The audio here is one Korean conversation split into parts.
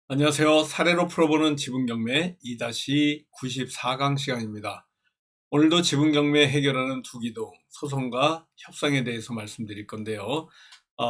안녕하세요. 사례로 풀어보는 지분경매 2-94강 시간입니다. 오늘도 지분경매 해결하는 두기동, 소송과 협상에 대해서 말씀드릴 건데요.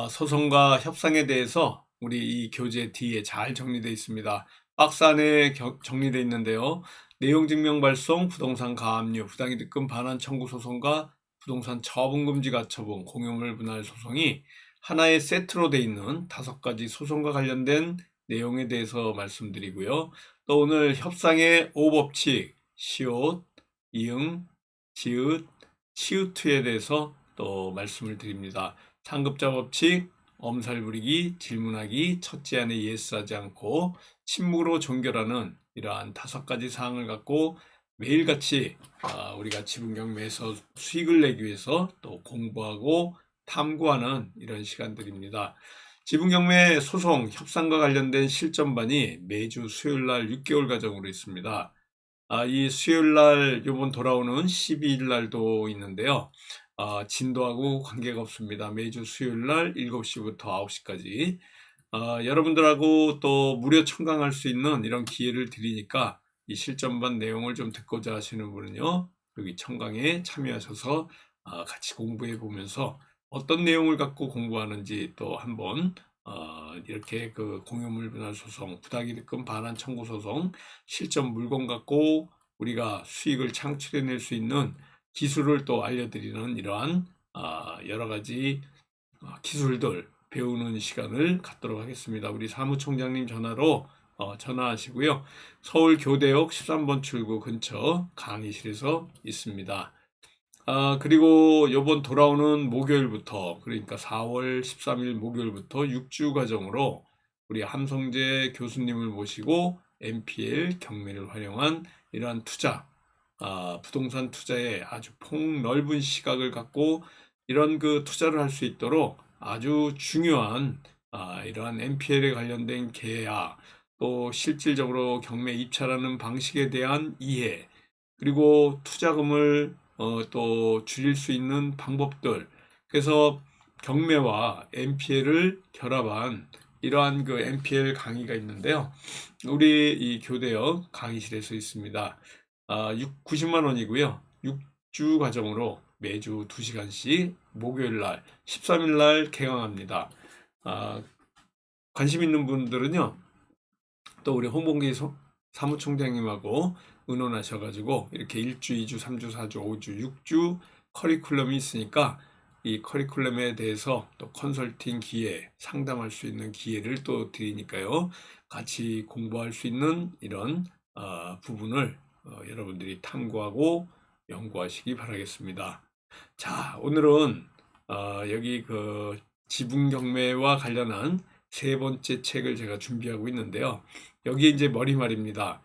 소송과 협상에 대해서 우리 이 교재 뒤에 잘 정리되어 있습니다. 박스 안에 정리되어 있는데요. 내용증명발송, 부동산 가압류, 부당이득금 반환 청구 소송과 부동산 처분금지 가처분, 공유물 분할 소송이 하나의 세트로 되어 있는 5가지 소송과 관련된 내용에 대해서 말씀드리고요. 또 오늘 협상의 5법칙, 시옷, 이응, 지읒, 치읒투에 대해서 또 말씀을 드립니다. 상급자 법칙, 엄살 부리기, 질문하기, 첫째 안에 예스하지 않고 침묵으로 종결하는 이러한 5가지 사항을 갖고 매일같이 우리가 지분경매에서 수익을 내기 위해서 또 공부하고 탐구하는 이런 시간들입니다. 지분경매 소송 협상과 관련된 실전반이 매주 수요일날 6개월 과정으로 있습니다. 이 수요일날 요번 돌아오는 12일 날도 있는데요. 진도하고 관계가 없습니다. 매주 수요일날 7시부터 9시까지 여러분들하고 또 무료 청강할 수 있는 이런 기회를 드리니까 이 실전반 내용을 좀 듣고자 하시는 분은요, 여기 청강에 참여하셔서 같이 공부해 보면서 어떤 내용을 갖고 공부하는지 또 한번 이렇게 그 공유물 분할 소송, 부당이득금 반환 청구 소송, 실전 물건 갖고 우리가 수익을 창출해낼 수 있는 기술을 또 알려드리는 이러한 여러 가지 기술들 배우는 시간을 갖도록 하겠습니다. 우리 사무총장님 전화로 전화하시고요. 서울 교대역 13번 출구 근처 강의실에서 있습니다. 그리고 요번 돌아오는 목요일부터, 그러니까 4월 13일 목요일부터 6주 과정으로 우리 함성재 교수님을 모시고 NPL 경매를 활용한 이러한 투자, 부동산 투자에 아주 폭넓은 시각을 갖고 이런 그 투자를 할 수 있도록 아주 중요한 이러한 NPL에 관련된 계약, 또 실질적으로 경매 입찰하는 방식에 대한 이해, 그리고 투자금을 또 줄일 수 있는 방법들, 그래서 경매와 NPL을 결합한 이러한 그 NPL 강의가 있는데요. 우리 이 교대역 강의실에서 있습니다. 90만 원이고요. 6주 과정으로 매주 2시간씩 목요일 날 13일 날 개강합니다. 관심 있는 분들은요, 또 우리 홍봉기 사무총장님하고 의논하셔가지고 이렇게 1주, 2주, 3주, 4주, 5주, 6주 커리큘럼이 있으니까 이 커리큘럼에 대해서 또 컨설팅 기회, 상담할 수 있는 기회를 또 드리니까요. 같이 공부할 수 있는 이런 부분을 여러분들이 탐구하고 연구하시기 바라겠습니다. 자, 오늘은 여기 그 지분경매와 관련한 3번째 책을 제가 준비하고 있는데요. 여기 이제 머리말입니다.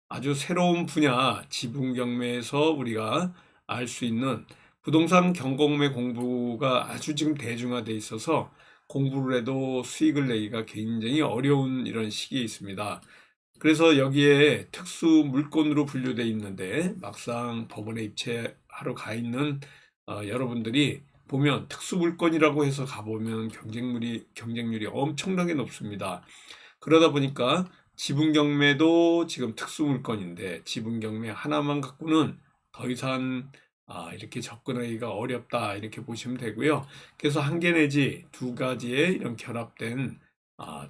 아주 새로운 분야 지분경매에서 우리가 알 수 있는 부동산 경공매 공부가 아주 지금 대중화돼 있어서 공부를 해도 수익을 내기가 굉장히 어려운 이런 시기에 있습니다. 그래서 여기에 특수 물건으로 분류되어 있는데 막상 법원에 입찰하러 가 있는 여러분들이 보면 특수 물건이라고 해서 가보면 경쟁률이 엄청나게 높습니다. 그러다 보니까 지분경매도 지금 특수 물건인데 지분경매 하나만 갖고는 더 이상 이렇게 접근하기가 어렵다 이렇게 보시면 되고요. 그래서 1개 내지 2가지의 이런 결합된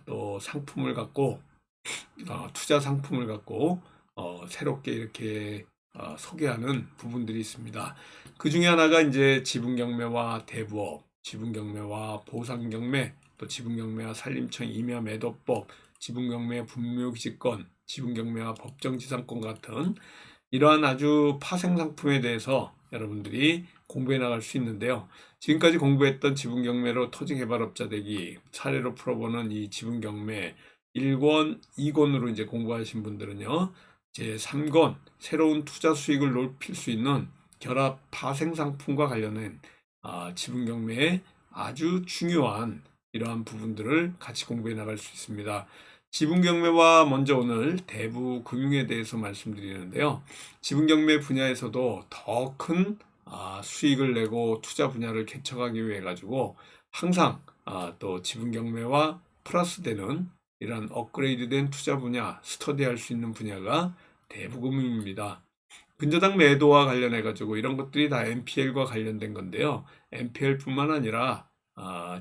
또 상품을 갖고 투자 상품을 갖고 새롭게 이렇게 소개하는 부분들이 있습니다. 그 중에 하나가 이제 지분경매와 대부업, 지분경매와 보상경매, 또 지분경매와 산림청 임야매도법, 지분경매 분묘기지권, 지분경매와 법정지상권 같은 이러한 아주 파생상품에 대해서 여러분들이 공부해 나갈 수 있는데요. 지금까지 공부했던 지분경매로 토지개발업자 되기, 사례로 풀어보는 이 지분경매 1권, 2권으로 이제 공부하신 분들은요, 제 3권, 새로운 투자 수익을 높일 수 있는 결합 파생상품과 관련된 지분경매의 아주 중요한 이러한 부분들을 같이 공부해 나갈 수 있습니다. 지분경매와 먼저 오늘 대부 금융에 대해서 말씀드리는데요. 지분경매 분야에서도 더 큰 수익을 내고 투자 분야를 개척하기 위해 가지고 항상 또 지분경매와 플러스되는 이런 업그레이드된 투자 분야, 스터디할 수 있는 분야가 대부금융입니다. 근저당 매도와 관련해 가지고 이런 것들이 다 NPL과 관련된 건데요. NPL뿐만 아니라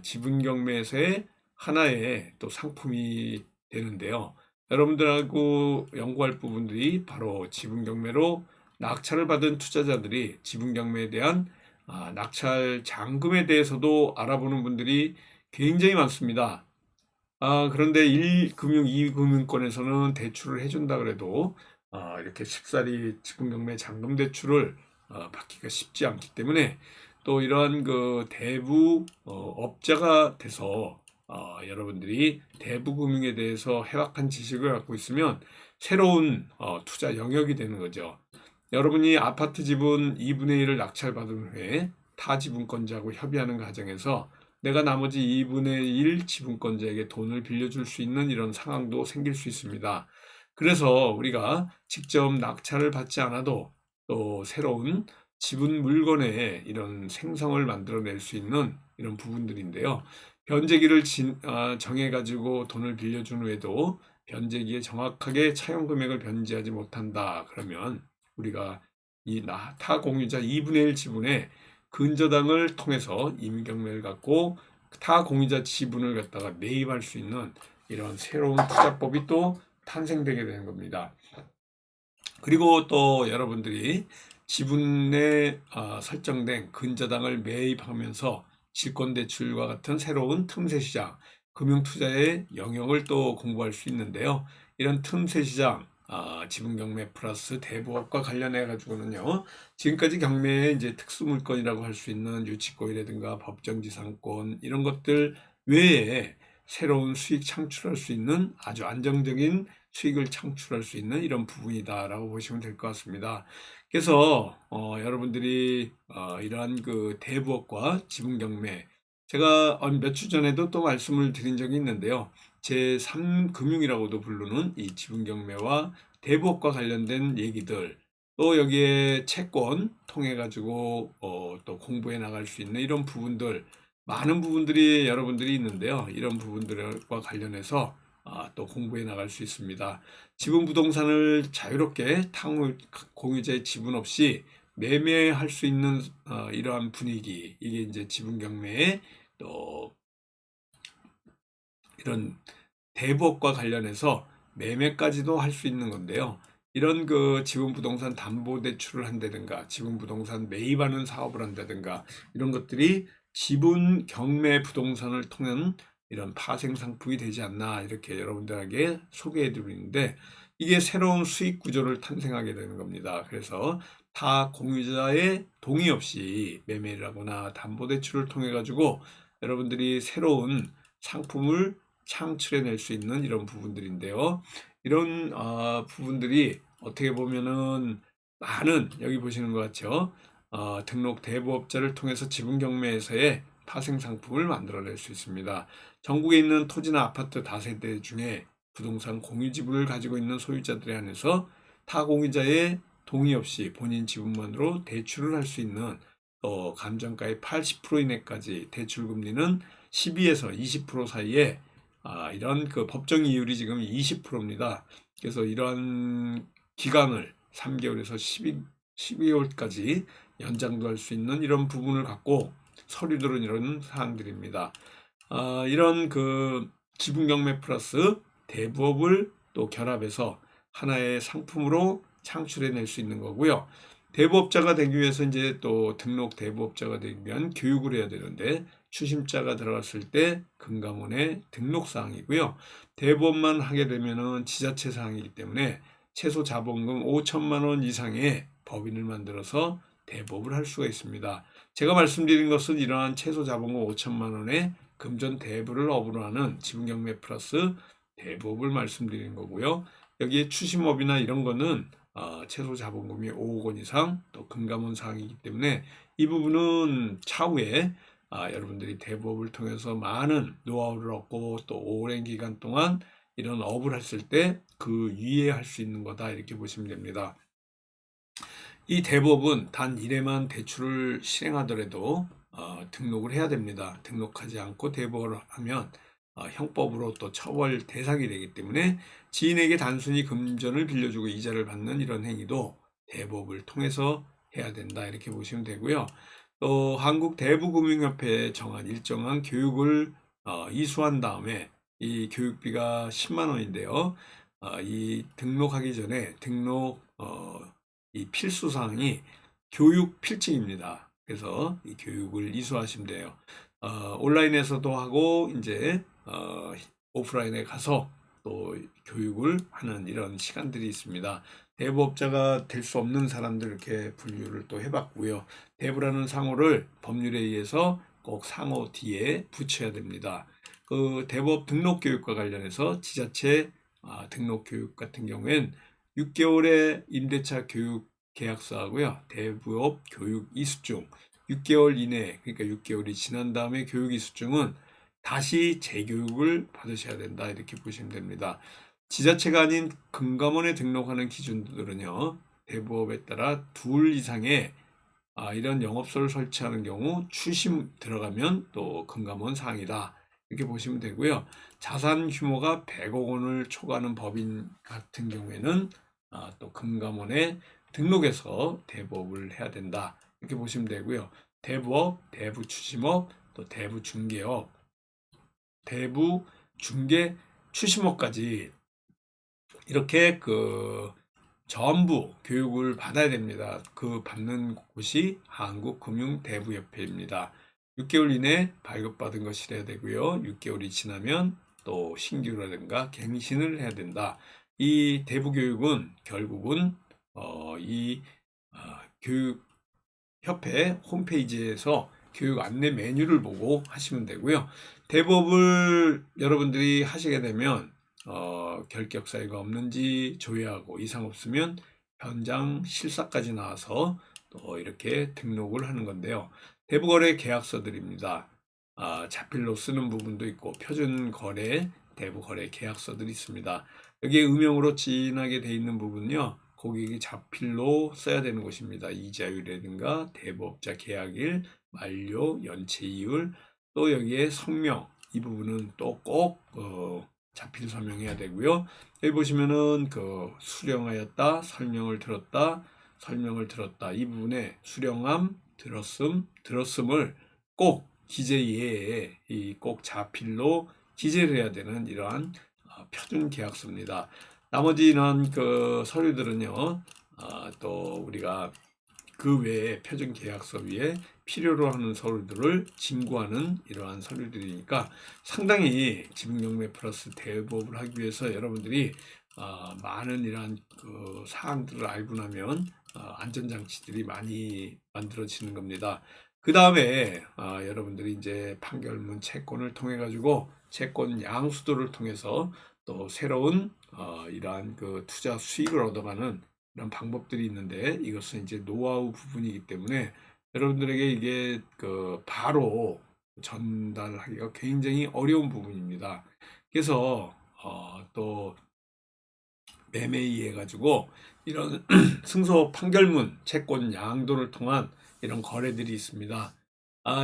지분 경매에서의 하나의 또 상품이 되는데요. 여러분들하고 연구할 부분들이 바로 지분 경매로 낙찰을 받은 투자자들이 지분 경매에 대한 낙찰 잔금에 대해서도 알아보는 분들이 굉장히 많습니다. 그런데 1금융, 2금융권에서는 대출을 해준다 그래도 이렇게 쉽사리 지분 경매 잔금 대출을 받기가 쉽지 않기 때문에 또 이러한 그 대부 업자가 돼서 여러분들이 대부 금융에 대해서 해박한 지식을 갖고 있으면 새로운 투자 영역이 되는 거죠. 여러분이 아파트 지분 2분의 1을 낙찰받은 후에 타 지분권자하고 협의하는 과정에서 내가 나머지 2분의 1 지분권자에게 돈을 빌려줄 수 있는 이런 상황도 생길 수 있습니다. 그래서 우리가 직접 낙찰을 받지 않아도 또 새로운 지분 물건의 이런 생성을 만들어낼 수 있는 이런 부분들인데요. 변제기를 정해가지고 돈을 빌려준 후에도 변제기에 정확하게 차용 금액을 변제하지 못한다. 그러면 우리가 이 타 공유자 2분의 1 지분에 근저당을 통해서 임의경매를 갖고 타 공유자 지분을 갖다가 매입할 수 있는 이런 새로운 투자법이 또 탄생되게 되는 겁니다. 그리고 또 여러분들이 지분에 설정된 근저당을 매입하면서 질권대출과 같은 새로운 틈새 시장, 금융투자의 영역을 또 공부할 수 있는데요. 이런 틈새 시장, 지분 경매 플러스 대부업과 관련해 가지고는요. 지금까지 경매의 이제 특수 물건이라고 할 수 있는 유치고이라든가 법정지상권 이런 것들 외에 새로운 수익 창출할 수 있는 아주 안정적인 수익을 창출할 수 있는 이런 부분이다라고 보시면 될 것 같습니다. 그래서 여러분들이 이러한 그 대부업과 지분 경매 제가 몇 주 전에도 또 말씀을 드린 적이 있는데요. 제3금융이라고도 부르는 이 지분 경매와 대부업과 관련된 얘기들 또 여기에 채권 통해 가지고 또 공부해 나갈 수 있는 이런 부분들 많은 부분들이 여러분들이 있는데요. 이런 부분들과 관련해서 또 공부해 나갈 수 있습니다. 지분 부동산을 자유롭게 공유자의 지분 없이 매매할 수 있는 이러한 분위기 이게 이제 지분 경매의 또 이런 대부업과 관련해서 매매까지도 할 수 있는 건데요. 이런 그 지분 부동산 담보 대출을 한다든가 지분 부동산 매입하는 사업을 한다든가 이런 것들이 지분 경매 부동산을 통한 이런 파생 상품이 되지 않나 이렇게 여러분들에게 소개해 드리는데 이게 새로운 수익 구조를 탄생하게 되는 겁니다. 그래서 타 공유자의 동의 없이 매매를 하거나 담보 대출을 통해 가지고 여러분들이 새로운 상품을 창출해낼 수 있는 이런 부분들인데요. 이런 부분들이 어떻게 보면은 많은 여기 보시는 것 같죠. 등록 대부업자를 통해서 지분 경매에서의 파생 상품을 만들어낼 수 있습니다. 전국에 있는 토지나 아파트 다세대 중에 부동산 공유 지분을 가지고 있는 소유자들에 한해서 타 공유자의 동의 없이 본인 지분만으로 대출을 할 수 있는 또 감정가의 80% 이내까지 대출 금리는 12에서 20% 사이에 이런 그 법정 이율이 지금 20%입니다. 그래서 이러한 기간을 3개월에서 12개월까지 연장도 할 수 있는 이런 부분을 갖고 서류들은 이런 사항들입니다. 이런 그 지분 경매 플러스 대부업을 또 결합해서 하나의 상품으로 창출해낼 수 있는 거고요. 대부업자가 되기 위해서 이제 또 등록 대부업자가 되기 위한 교육을 해야 되는데 추심자가 들어갔을 때 금감원의 등록 사항이고요. 대부업만 하게 되면은 지자체 사항이기 때문에 최소 자본금 5천만 원 이상의 법인을 만들어서 대부업을 할 수가 있습니다. 제가 말씀드린 것은 이러한 최소 자본금 5천만 원의 금전 대부를 업으로 하는 지분 경매 플러스 대부업을 말씀드리는 거고요. 여기에 추심업이나 이런 거는 최소 자본금이 5억 원 이상 또 금감원 사항이기 때문에 이 부분은 차후에 여러분들이 대부업을 통해서 많은 노하우를 얻고 또 오랜 기간 동안 이런 업을 했을 때 그 위에 할 수 있는 거다 이렇게 보시면 됩니다. 이 대부업은 단 1회만 대출을 실행하더라도 등록을 해야 됩니다. 등록하지 않고 대부업을 하면 형법으로 또 처벌 대상이 되기 때문에 지인에게 단순히 금전을 빌려주고 이자를 받는 이런 행위도 대법을 통해서 해야 된다 이렇게 보시면 되고요. 또 한국대부금융협회에 정한 일정한 교육을 이수한 다음에 이 교육비가 10만 원인데요. 이 등록하기 전에 이 필수 사항이 교육 필증입니다. 그래서 이 교육을 이수하시면 돼요. 온라인에서도 하고 이제 오프라인에 가서 또 교육을 하는 이런 시간들이 있습니다. 대부업자가 될 수 없는 사람들 이렇게 분류를 또 해봤고요. 대부라는 상호를 법률에 의해서 꼭 상호 뒤에 붙여야 됩니다. 그 대부업 등록 교육과 관련해서 지자체 등록 교육 같은 경우엔 6개월의 임대차 교육 계약서하고요. 대부업 교육 이수증 6개월 이내, 그러니까 6개월이 지난 다음에 교육 이수증은 다시 재교육을 받으셔야 된다 이렇게 보시면 됩니다. 지자체가 아닌 금감원에 등록하는 기준들은요. 대부업에 따라 2 이상의 이런 영업소를 설치하는 경우 추심 들어가면 또 금감원 사항이다 이렇게 보시면 되고요. 자산 규모가 100억 원을 초과하는 법인 같은 경우에는 또 금감원에 등록해서 대부업을 해야 된다 이렇게 보시면 되고요. 대부업, 대부추심업, 또 대부중개업, 대부중개 추심업까지 이렇게 전부 교육을 받아야 됩니다. 그 받는 곳이 한국금융대부협회입니다. 6개월 이내 발급받은 것이라야 되고요. 6개월이 지나면 또 신규라든가 갱신을 해야 된다. 이 대부교육은 결국은 이 교육협회 홈페이지에서 교육 안내 메뉴를 보고 하시면 되고요. 대부업을 여러분들이 하시게 되면 결격 사유가 없는지 조회하고 이상 없으면 현장 실사까지 나와서 또 이렇게 등록을 하는 건데요. 대부거래 계약서들입니다. 자필로 쓰는 부분도 있고 표준거래, 대부거래 계약서들이 있습니다. 여기에 음영으로 진하게 되어 있는 부분은요. 고객이 자필로 써야 되는 것입니다. 이자율이라든가 대부업자 계약일, 만료, 연체 이율, 또 여기에 성명 이 부분은 또 꼭 자필 서명해야 되고요. 여기 보시면은 수령하였다, 설명을 들었다, 이 부분에 수령함, 들었음을 꼭 기재예에 꼭 자필로 기재를 해야 되는 이러한 표준 계약서입니다. 나머지 이런 서류들은요, 또 우리가 그 외에 표준 계약서 위에 필요로 하는 서류들을 진구하는 이러한 서류들이니까 상당히 지분경매 플러스 대부업을 하기 위해서 여러분들이 많은 이러한 사항들을 알고 나면 안전장치들이 많이 만들어지는 겁니다. 그 다음에 여러분들이 이제 판결문 채권을 통해 가지고 채권 양수도를 통해서 또 새로운 이러한 투자 수익을 얻어가는 이런 방법들이 있는데 이것은 이제 노하우 부분이기 때문에 여러분들에게 이게 바로 전달하기가 굉장히 어려운 부분입니다. 그래서 또 매매에 의해 가지고 이런 승소 판결문 채권 양도를 통한 이런 거래들이 있습니다.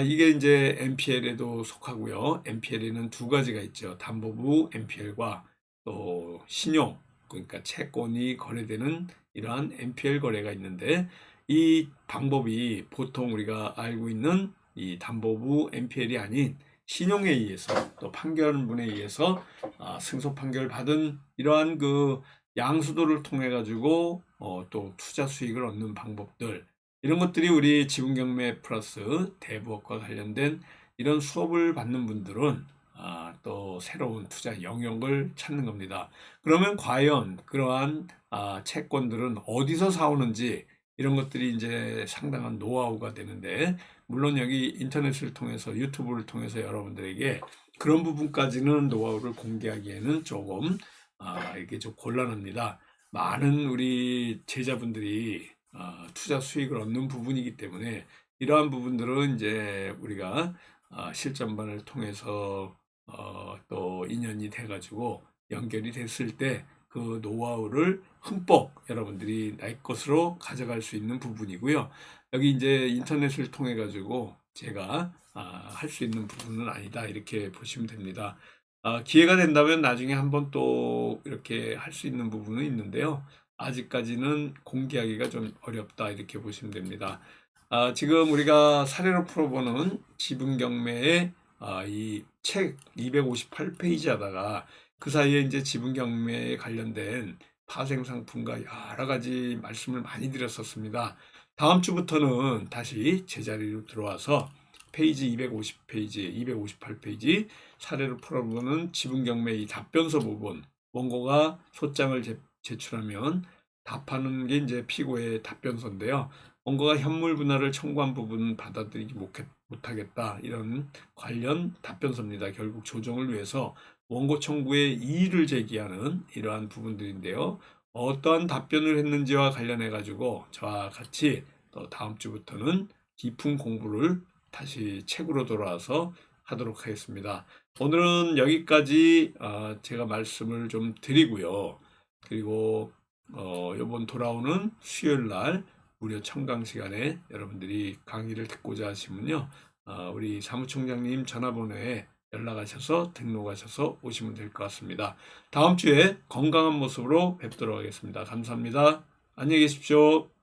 이게 이제 NPL에도 속하고요. NPL에는 2가지가 있죠. 담보부 NPL과 또 신용, 그러니까 채권이 거래되는 이러한 NPL 거래가 있는데 이 방법이 보통 우리가 알고 있는 이 담보부 NPL이 아닌 신용에 의해서 또 판결문에 의해서 승소 판결을 받은 이러한 양수도를 통해 가지고 또 투자 수익을 얻는 방법들 이런 것들이 우리 지분경매 플러스 대부업과 관련된 이런 수업을 받는 분들은 또 새로운 투자 영역을 찾는 겁니다. 그러면 과연 그러한 채권들은 어디서 사오는지 이런 것들이 이제 상당한 노하우가 되는데 물론 여기 인터넷을 통해서 유튜브를 통해서 여러분들에게 그런 부분까지는 노하우를 공개하기에는 조금 이게 좀 곤란합니다. 많은 우리 제자분들이 투자 수익을 얻는 부분이기 때문에 이러한 부분들은 이제 우리가 실전반을 통해서 또 인연이 돼가지고 연결이 됐을 때 그 노하우를 흠뻑 여러분들이 내 것으로 가져갈 수 있는 부분이고요. 여기 이제 인터넷을 통해 가지고 제가 할 수 있는 부분은 아니다 이렇게 보시면 됩니다. 기회가 된다면 나중에 한번 또 이렇게 할 수 있는 부분은 있는데요. 아직까지는 공개하기가 좀 어렵다 이렇게 보시면 됩니다. 지금 우리가 사례로 풀어보는 지분경매의 이 책 258페이지 하다가 그 사이에 이제 지분경매에 관련된 파생상품과 여러 가지 말씀을 많이 드렸었습니다. 다음 주부터는 다시 제자리로 들어와서 페이지 250페이지, 258페이지 사례를 풀어보는 지분경매 이 답변서 부분, 원고가 소장을 제출하면 답하는 게 이제 피고의 답변서인데요. 원고가 현물 분할을 청구한 부분 받아들이지 못하겠다. 이런 관련 답변서입니다. 결국 조정을 위해서 원고 청구에 이의를 제기하는 이러한 부분들인데요. 어떠한 답변을 했는지와 관련해 가지고 저와 같이 또 다음 주부터는 깊은 공부를 다시 책으로 돌아와서 하도록 하겠습니다. 오늘은 여기까지 제가 말씀을 좀 드리고요. 그리고 이번 돌아오는 수요일 날 무료 청강 시간에 여러분들이 강의를 듣고자 하시면요. 우리 사무총장님 전화번호에 연락하셔서 등록하셔서 오시면 될 것 같습니다. 다음 주에 건강한 모습으로 뵙도록 하겠습니다. 감사합니다. 안녕히 계십시오.